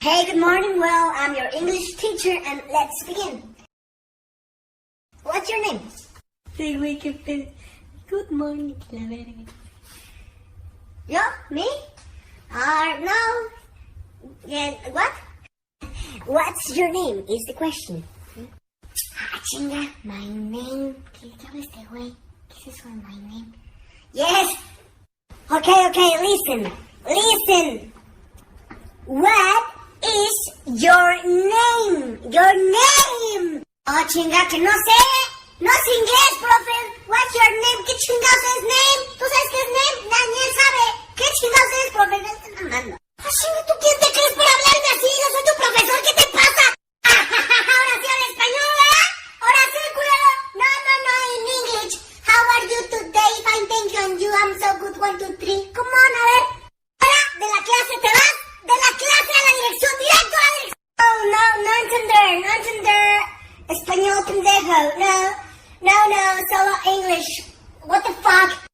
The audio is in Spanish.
Hey, good morning. Well, I'm your English teacher and let's begin. What's your name? Good morning, la verga. Yo? Me? No. Yeah, what? What's your name is the question. Chinga, my name. ¿Qué habla este güey? ¿Qué es eso de my name? Yes. Okay, listen. What is your name? Your name. Oh, chinga, que no sé. No es inglés, profe. What's your name? ¿Qué chingados es name? ¿Tú sabes qué es name? Nadie sabe. ¿Qué chingados es, profe? No estás mamando. Oh, chinga, ¿tú quién te crees por hablarme así? Yo soy tu profesor. ¿Qué te pasa? Ahora sí habla español, ¿verdad? Ahora sí, culero. No, in English. How are you today? Fine, thank you. And you? I'm so good. 1, 2, 3. Come on, a ver. Fuera de la clase, ¿te vas? De la clase a la dirección, directo a la dirección. Oh, no entender. Español pendejo. No, solo English. What the fuck?